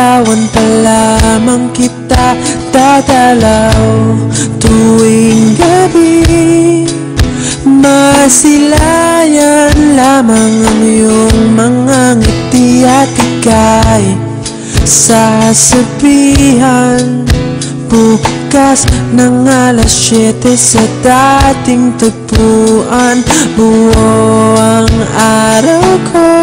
larawan pa lamang kita dadalaw tuwing gabi. Masilayan lamang ang iyong mga ngiti at ika'y sasabihan bukas ng alas 7 sa dating tagpuan. Buo ang araw ko,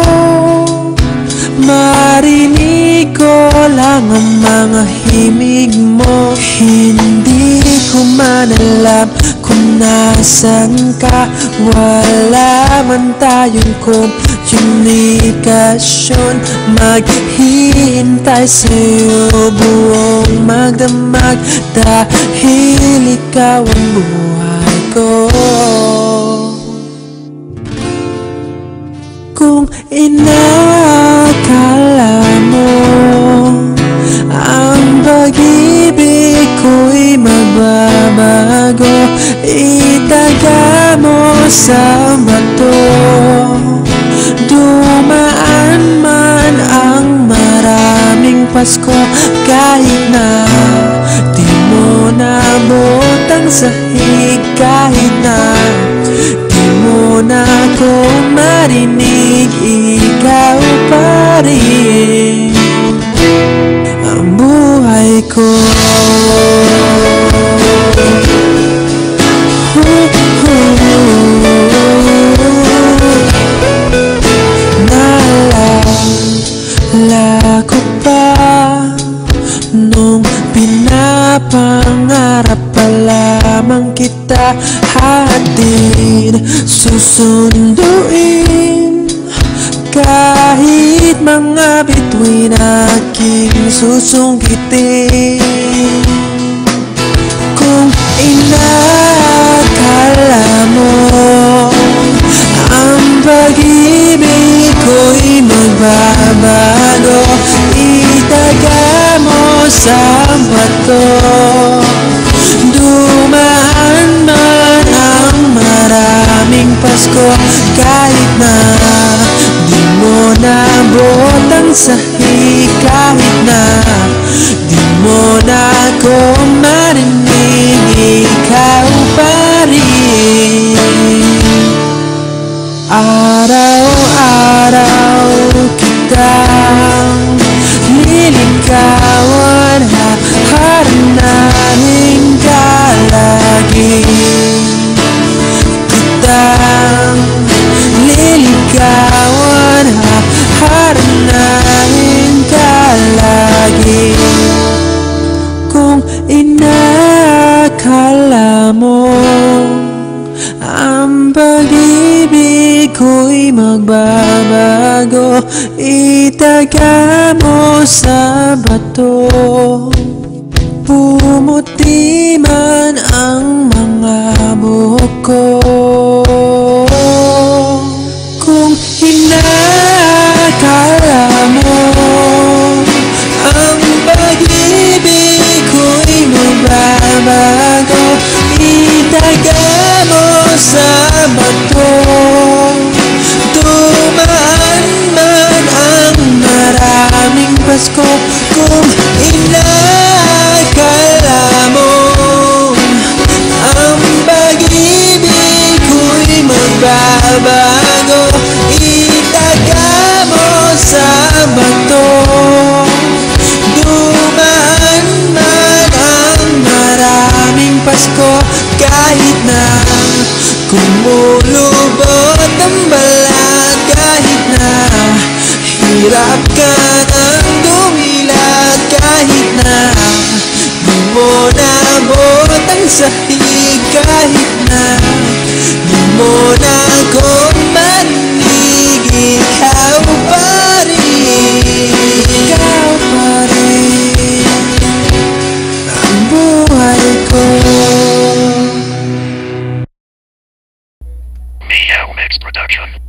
marinig ko lang ang mga himig mo. Hindi ko man alam kung nasan ka, wala man tayong komunikasyon. Maghihintay sa'yo buong magdamag dahil ikaw ang buhay ko. Kung inakala mo ang pag-ibig ko'y magbabago, itaga mo sa bato. Dumaan man ang maraming Pasko, kahit na di mo nabot ang sahig, kahit na di mo na ako marinig, ikaw pa rin ang buhay ko. Naalala ko pa nung pinapangarap pa lamang kita, hatid susunduin kahit mga bituin aking susungkitin. Kung inakala mo ang pag-ibig ko'y magbabago, itaga mo sa bato. Dumaan man ang maraming Pasko, kahit na di mo nabot ang sahig, kahit na di mo na ako marinig, ikaw pa rin. Araw-araw kitang nililigawan, haharanahin ka lagi. Kitang nililigawan, haharanahin ka lagi. Kung inakala mo ang pag-ibig ko'y magbabago, itaga mo sa bato. Pumuti man ang mga buhok ko. Kung inakala mo ang pag-ibig ko'y magbabago, itaga mo sa bato. Dumaan man ang maraming Pasko, kung inakala mo ang pag-ibig ko'y magbabago, itaga mo sa bato. Dumaan man ang maraming Pasko, kahit na kumulubot ang balat, kahit na hirap ka ng dumilat, kahit na di mo nabot ang sahig, kahit na di mo na ako marinig, ikaw pa rin, ikaw pa rin ang buhay ko. Meow Mix Production.